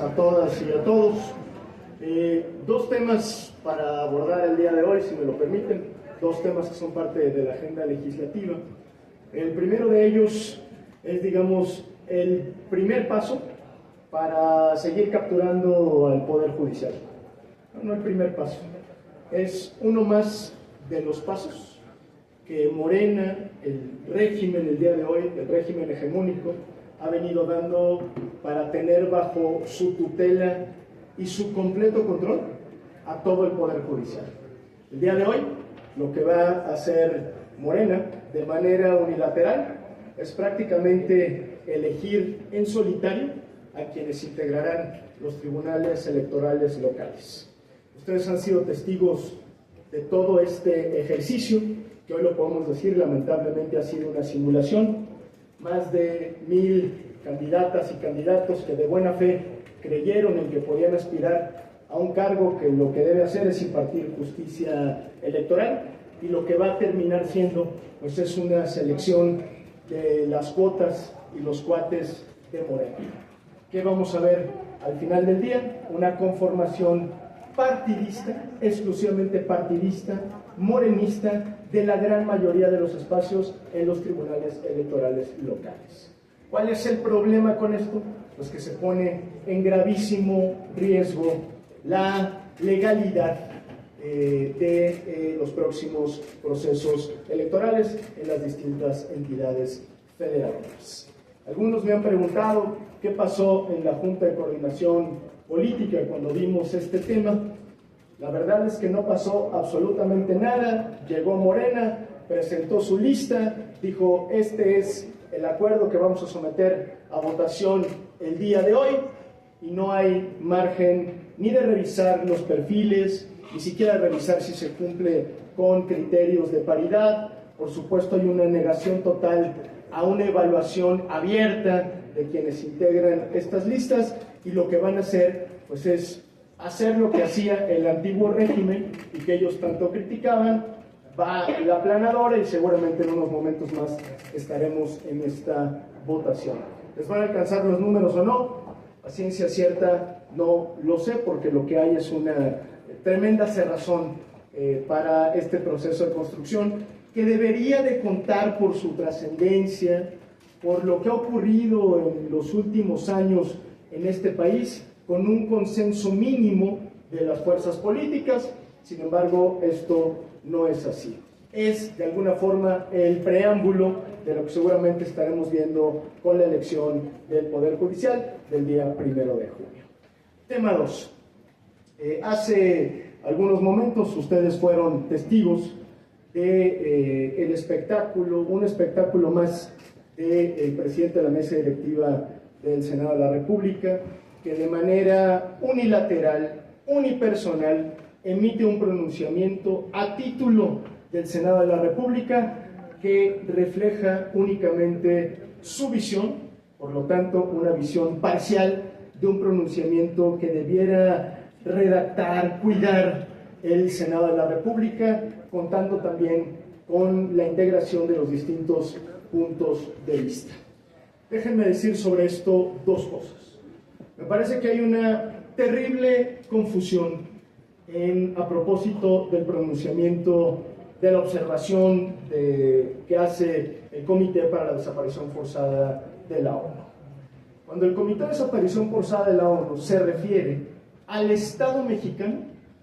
a todas y a todos. Dos temas para abordar el día de hoy, si me lo permiten, dos temas que son parte de la agenda legislativa. El primero de ellos es, digamos, el primer paso para seguir capturando al Poder Judicial. No el primer paso, es uno más de los pasos que Morena, el régimen el día de hoy, el régimen hegemónico, ha venido dando para tener bajo su tutela y su completo control a todo el Poder Judicial. El día de hoy, lo que va a hacer Morena de manera unilateral es prácticamente elegir en solitario a quienes integrarán los tribunales electorales locales. Ustedes han sido testigos de todo este ejercicio, que hoy lo podemos decir, lamentablemente ha sido una simulación. Más de 1000 candidatas y candidatos que de buena fe creyeron en que podían aspirar a un cargo que lo que debe hacer es impartir justicia electoral, y lo que va a terminar siendo pues es una selección de las cuotas y los cuates de Morena. ¿Qué vamos a ver al final del día? Una conformación partidista, exclusivamente partidista, morenista, de la gran mayoría de los espacios en los tribunales electorales locales. ¿Cuál es el problema con esto? Pues que se pone en gravísimo riesgo la legalidad de los próximos procesos electorales en las distintas entidades federativas. Algunos me han preguntado qué pasó en la Junta de Coordinación Política cuando vimos este tema. La verdad es que no pasó absolutamente nada. Llegó Morena, presentó su lista, dijo: este es el acuerdo que vamos a someter a votación el día de hoy, y no hay margen ni de revisar los perfiles, ni siquiera revisar si se cumple con criterios de paridad. Por supuesto, hay una negación total a una evaluación abierta de quienes integran estas listas, y lo que van a hacer pues es hacer lo que hacía el antiguo régimen y que ellos tanto criticaban. Va la aplanadora y seguramente en unos momentos más estaremos en esta votación. ¿Les van a alcanzar los números o no? A ciencia cierta no lo sé, porque lo que hay es una tremenda cerrazón para este proceso de construcción, que debería de contar por su trascendencia, por lo que ha ocurrido en los últimos años en este país, con un consenso mínimo de las fuerzas políticas. Sin embargo, esto no es así. Es, de alguna forma, el preámbulo de lo que seguramente estaremos viendo con la elección del Poder Judicial del día 1 de junio. Tema 2. Hace algunos momentos ustedes fueron testigos de el espectáculo, un espectáculo más del presidente de la mesa directiva del Senado de la República, que de manera unilateral, unipersonal, emite un pronunciamiento a título del Senado de la República que refleja únicamente su visión, por lo tanto una visión parcial de un pronunciamiento que debiera redactar, cuidar el Senado de la República, contando también con la integración de los distintos puntos de vista. Déjenme decir sobre esto dos cosas. Me parece que hay una terrible confusión a propósito del pronunciamiento, de la observación que hace el Comité para la Desaparición Forzada de la ONU. Cuando el Comité de Desaparición Forzada de la ONU se refiere al Estado mexicano,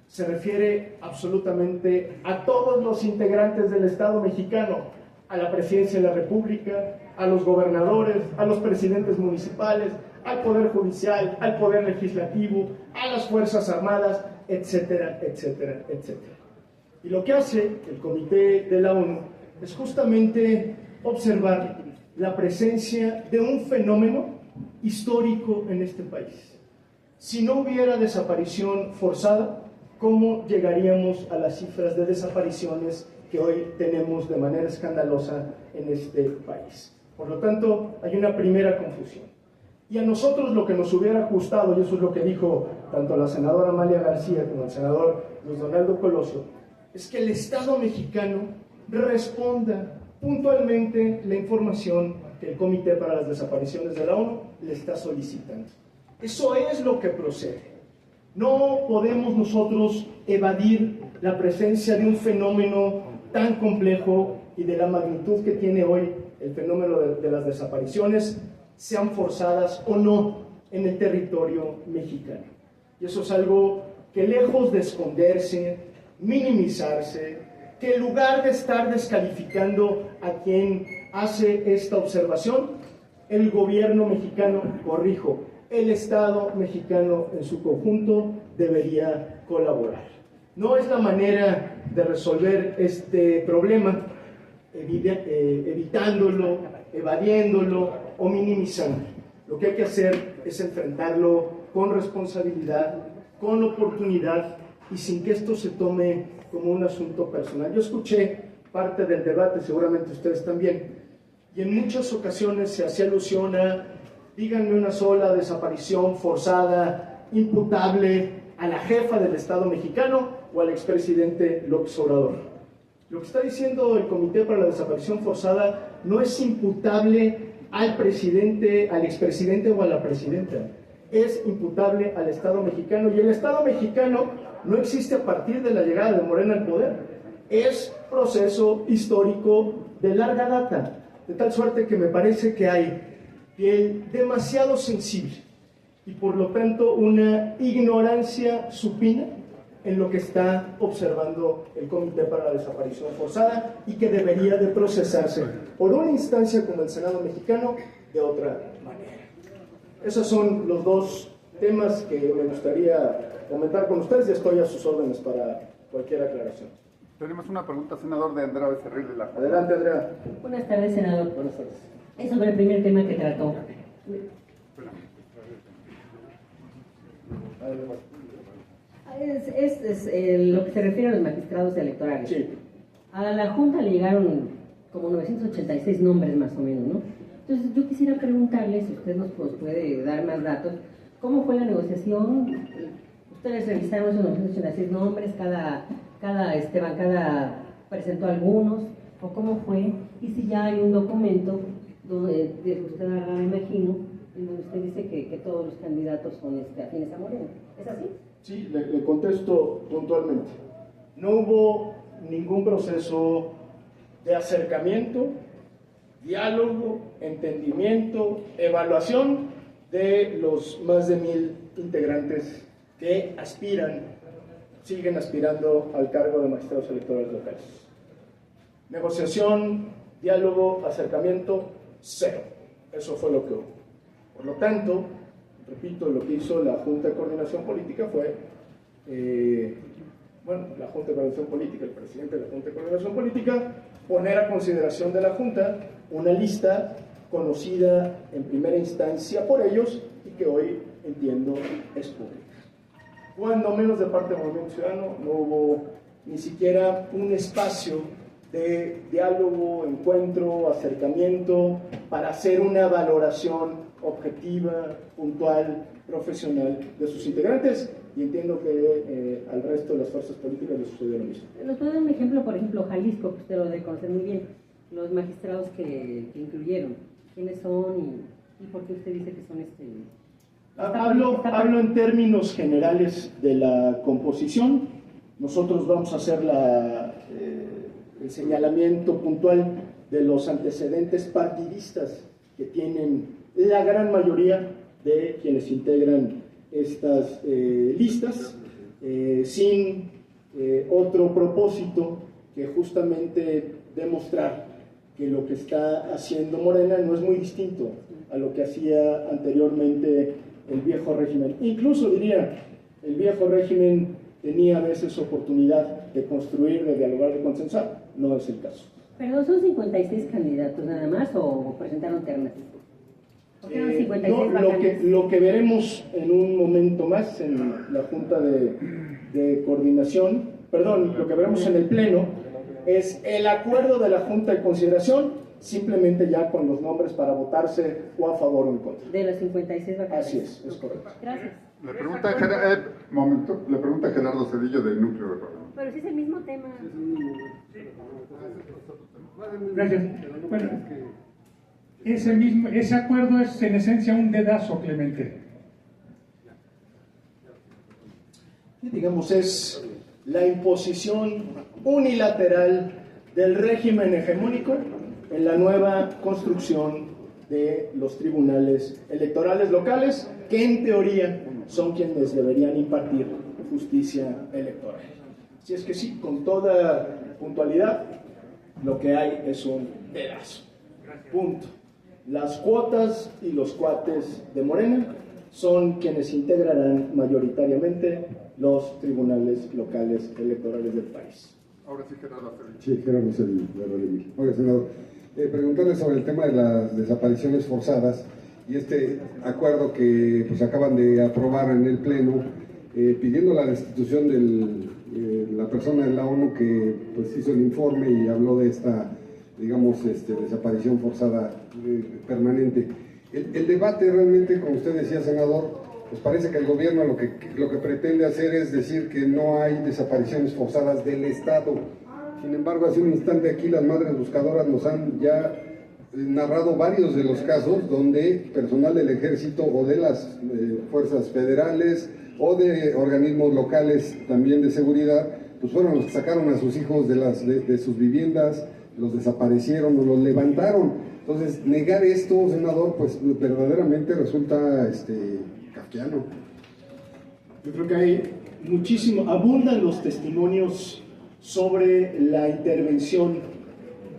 se refiere absolutamente a todos los integrantes del Estado mexicano, a la Presidencia de la República, a los gobernadores, a los presidentes municipales, al Poder Judicial, al Poder Legislativo, a las Fuerzas Armadas, etcétera, etcétera, etcétera. Y lo que hace el Comité de la ONU es justamente observar la presencia de un fenómeno histórico en este país. Si no hubiera desaparición forzada, ¿cómo llegaríamos a las cifras de desapariciones que hoy tenemos de manera escandalosa en este país? Por lo tanto, hay una primera confusión. Y a nosotros lo que nos hubiera gustado, y eso es lo que dijo tanto la senadora Amalia García como el senador Luis Donaldo Colosio, es que el Estado mexicano responda puntualmente la información que el Comité para las Desapariciones de la ONU le está solicitando. Eso es lo que procede. No podemos nosotros evadir la presencia de un fenómeno tan complejo y de la magnitud que tiene hoy el fenómeno de las desapariciones, sean forzadas o no, en el territorio mexicano. Y eso es algo que, lejos de esconderse, minimizarse, que en lugar de estar descalificando a quien hace esta observación, el gobierno mexicano, corrijo, el Estado mexicano en su conjunto debería colaborar. No es la manera de resolver este problema evitándolo, evadiéndolo o minimizándolo. Lo que hay que hacer es enfrentarlo con responsabilidad, con oportunidad y sin que esto se tome como un asunto personal. Yo escuché parte del debate, seguramente ustedes también, y en muchas ocasiones se hacía alusión a, díganme una sola desaparición forzada, imputable a la jefa del Estado mexicano o al expresidente López Obrador. Lo que está diciendo el Comité para la Desaparición Forzada no es imputable al presidente, al expresidente o a la presidenta. Es imputable al Estado mexicano, y el Estado mexicano no existe a partir de la llegada de Morena al poder. Es proceso histórico de larga data, de tal suerte que me parece que hay piel demasiado sensible y por lo tanto una ignorancia supina en lo que está observando el Comité para la Desaparición Forzada y que debería de procesarse por una instancia como el Senado mexicano de otra manera. Esos son los dos temas que me gustaría comentar con ustedes y estoy a sus órdenes para cualquier aclaración. Tenemos una pregunta, senador, de Andrea Becerril de la... Adelante, Andrea. Buenas tardes, senador. Buenas tardes. Es sobre el primer tema que trató. Lo que se refiere a los magistrados electorales. Sí. A la Junta le llegaron como 986 nombres más o menos, ¿no? Entonces yo quisiera preguntarle, si usted nos puede dar más datos, ¿cómo fue la negociación? Ustedes revisaron esos 986 nombres, cada bancada presentó algunos, o cómo fue, y si ya hay un documento donde usted habla, me imagino, en donde usted dice que todos los candidatos son afines a Morena. ¿Es así? Sí, le contesto puntualmente. No hubo ningún proceso de acercamiento, diálogo, entendimiento, evaluación de los más de 1000 integrantes que siguen aspirando al cargo de magistrados electorales locales. Negociación, diálogo, acercamiento, cero. Eso fue lo que hubo. Por lo tanto, repito, lo que hizo la Junta de Coordinación Política fue, la Junta de Coordinación Política, el presidente de la Junta de Coordinación Política, poner a consideración de la Junta una lista conocida en primera instancia por ellos y que hoy, entiendo, es pública. Cuando menos de parte del Movimiento Ciudadano no hubo ni siquiera un espacio de diálogo, encuentro, acercamiento para hacer una valoración objetiva, puntual, profesional de sus integrantes, y entiendo que al resto de las fuerzas políticas les sucedió lo mismo. ¿Nos puede dar un ejemplo, por ejemplo, Jalisco, que usted lo debe conocer muy bien, los magistrados que incluyeron? ¿Quiénes son y por qué usted dice que son Hablo en términos generales de la composición. Nosotros vamos a hacer el señalamiento puntual de los antecedentes partidistas que tienen la gran mayoría de quienes integran estas listas, sin otro propósito que justamente demostrar que lo que está haciendo Morena no es muy distinto a lo que hacía anteriormente el viejo régimen. Incluso diría, el viejo régimen tenía a veces oportunidad de construir, de dialogar, de consensar. No es el caso. ¿Pero son 56 candidatos nada más o presentaron ternas? Lo que veremos en un momento más en la Junta de Coordinación, lo que veremos en el Pleno es el acuerdo de la Junta de Consideración, simplemente ya con los nombres para votarse o a favor o en contra. De las 56 vacantes. Así es correcto. Gracias. Le pregunta Gerardo Cedillo del Núcleo de Programa. Pero si es el mismo tema. Gracias. Bueno, ese acuerdo es en esencia un dedazo, Clemente. y digamos es la imposición unilateral del régimen hegemónico en la nueva construcción de los tribunales electorales locales, que en teoría son quienes deberían impartir justicia electoral. Así es que sí, con toda puntualidad, lo que hay es un pedazo. Punto. Las cuotas y los cuates de Morena son quienes integrarán mayoritariamente los tribunales locales electorales del país. Ahora sí, Gerardo Acevedo. Sí, Gerardo Acevedo, de Emilio. Oiga, senador, preguntarle sobre el tema de las desapariciones forzadas y este acuerdo que pues acaban de aprobar en el Pleno, pidiendo la destitución de la persona de la ONU que pues hizo el informe y habló de esta, digamos, desaparición forzada permanente. El debate realmente, como usted decía, senador, pues parece que el gobierno lo que pretende hacer es decir que no hay desapariciones forzadas del Estado. Sin embargo, hace un instante aquí las madres buscadoras nos han ya narrado varios de los casos donde personal del ejército o de las fuerzas federales o de organismos locales también de seguridad, pues fueron los que sacaron a sus hijos de sus viviendas, los desaparecieron o los levantaron. Entonces, negar esto, senador, pues verdaderamente resulta kafkiano. Yo creo que hay abundan los testimonios sobre la intervención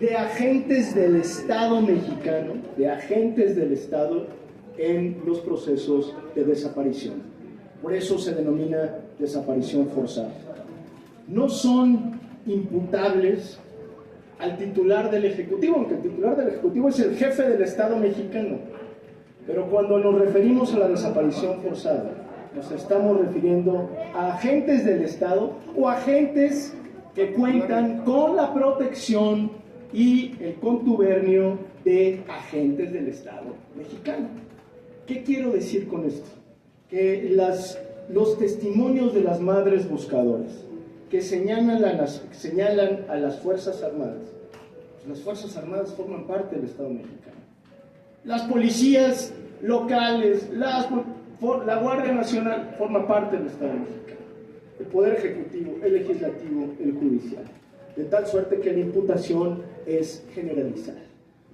de agentes del Estado mexicano, de agentes del Estado en los procesos de desaparición. Por eso se denomina desaparición forzada. No son imputables al titular del Ejecutivo, aunque el titular del Ejecutivo es el jefe del Estado mexicano. Pero cuando nos referimos a la desaparición forzada, nos estamos refiriendo a agentes del Estado o agentes que cuentan con la protección y el contubernio de agentes del Estado mexicano. ¿Qué quiero decir con esto? Que los testimonios de las madres buscadoras que señalan a las Fuerzas Armadas, pues las Fuerzas Armadas forman parte del Estado mexicano. Las policías locales, la Guardia Nacional forma parte del Estado mexicano. El Poder Ejecutivo, el Legislativo, el Judicial. De tal suerte que la imputación es generalizada.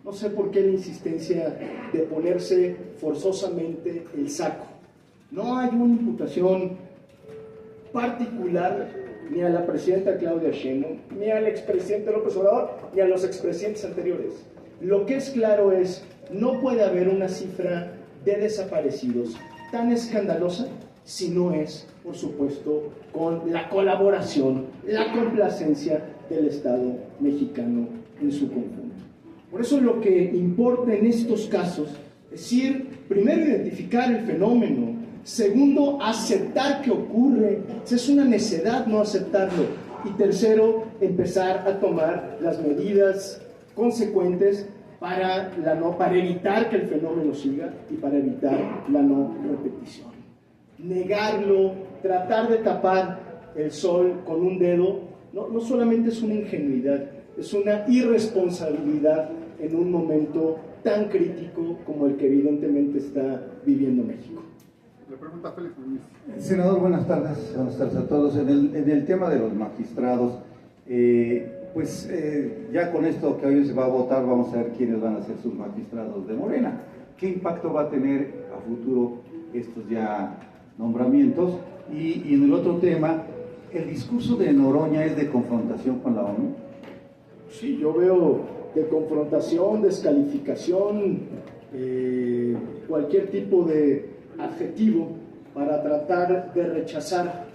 No sé por qué la insistencia de ponerse forzosamente el saco. No hay una imputación particular ni a la presidenta Claudia Sheinbaum, ni al expresidente López Obrador, ni a los expresidentes anteriores. Lo que es claro es, no puede haber una cifra de desaparecidos tan escandalosa si no es, por supuesto, con la colaboración, la complacencia del Estado mexicano en su conjunto. Por eso lo que importa en estos casos es primero, identificar el fenómeno, segundo, aceptar que ocurre, es una necedad no aceptarlo, y tercero, empezar a tomar las medidas consecuentes para evitar que el fenómeno siga y para evitar la no repetición. Negarlo, tratar de tapar el sol con un dedo, no solamente es una ingenuidad, es una irresponsabilidad en un momento tan crítico como el que evidentemente está viviendo México. Le pregunta Félix Muñiz. Senador, buenas tardes a todos. En el tema de los magistrados, ya con esto que hoy se va a votar, vamos a ver quiénes van a ser sus magistrados de Morena. ¿Qué impacto va a tener a futuro estos ya nombramientos? Y en el otro tema, ¿el discurso de Noroña es de confrontación con la ONU? Sí, yo veo de confrontación, descalificación, cualquier tipo de adjetivo para tratar de rechazar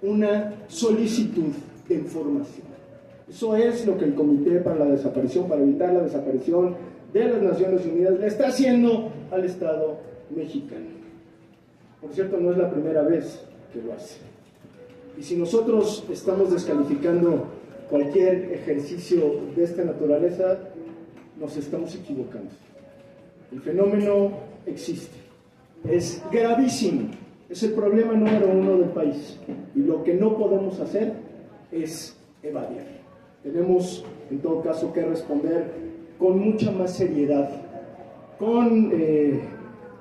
una solicitud de información. Eso es lo que el Comité para la Desaparición, para evitar la desaparición de las Naciones Unidas, le está haciendo al Estado mexicano. Por cierto, no es la primera vez que lo hace. Y si nosotros estamos descalificando cualquier ejercicio de esta naturaleza, nos estamos equivocando. El fenómeno existe, es gravísimo, es el problema número uno del país, y lo que no podemos hacer es evadir. Tenemos, en todo caso, que responder con mucha más seriedad, con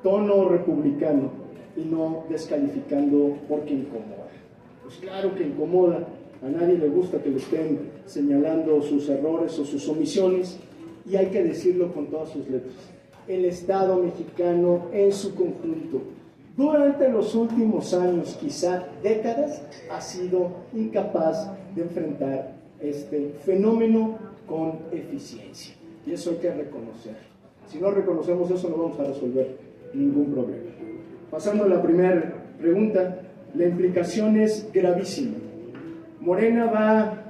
tono republicano, y no descalificando porque incomoda. Pues claro que incomoda, a nadie le gusta que le estén señalando sus errores o sus omisiones, y hay que decirlo con todas sus letras. El Estado mexicano en su conjunto, durante los últimos años, quizá décadas, ha sido incapaz de enfrentar este fenómeno con eficiencia. Y eso hay que reconocer. Si no reconocemos eso, no vamos a resolver ningún problema. Pasando a la primera pregunta, la implicación es gravísima. Morena va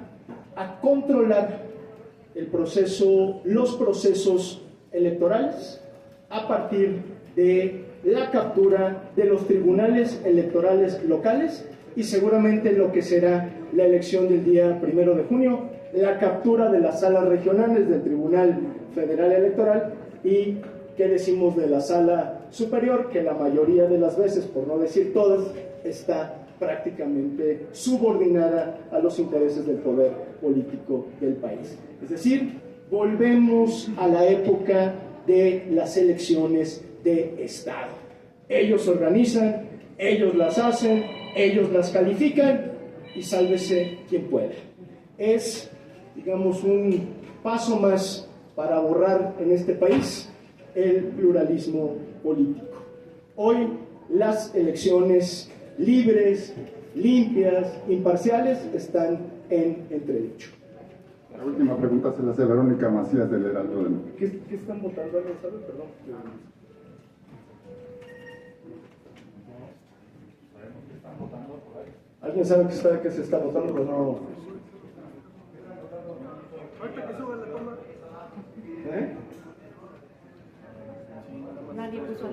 a controlar los procesos electorales a partir de la captura de los tribunales electorales locales y seguramente lo que será la elección del día 1 de junio, la captura de las salas regionales del Tribunal Federal Electoral y, ¿qué decimos de la sala superior? Que la mayoría de las veces, por no decir todas, está prácticamente subordinada a los intereses del poder político del país. Es decir, volvemos a la época de las elecciones de Estado. Ellos organizan, ellos las hacen, ellos las califican y sálvese quien pueda. Es, digamos, un paso más para borrar en este país el pluralismo político. Hoy las elecciones libres, limpias, imparciales están en entredicho. La última pregunta se la hace Verónica Macías del Heraldo de México. ¿Qué están votando? ¿Alguien sabe? Perdón. ¿Alguien sabe qué se está votando? Pues no. ¿Eh? Nadie puso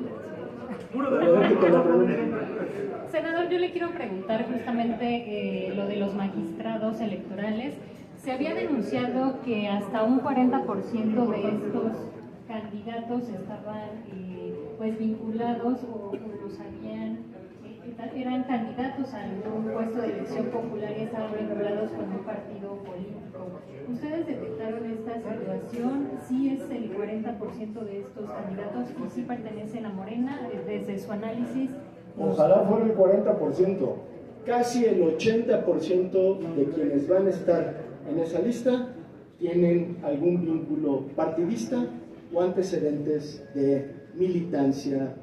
Adelante con la pregunta. Senador, yo le quiero preguntar justamente lo de los magistrados electorales. Se había denunciado que hasta un 40% de estos candidatos estaban pues vinculados o los habían, eran candidatos a algún puesto de elección popular y estaban vinculados con un partido político. ¿Ustedes detectaron esta situación? ¿Sí es el 40% de estos candidatos y sí pertenecen a Morena desde su análisis? Ojalá fuera el 40%. Casi el 80% de quienes van a estar en esa lista tienen algún vínculo partidista o antecedentes de militancia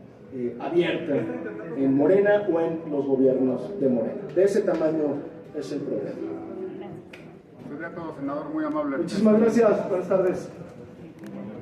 abierta en Morena o en los gobiernos de Morena. De ese tamaño es el problema. Sería todo, senador, muy amable. Muchísimas gracias. Buenas tardes.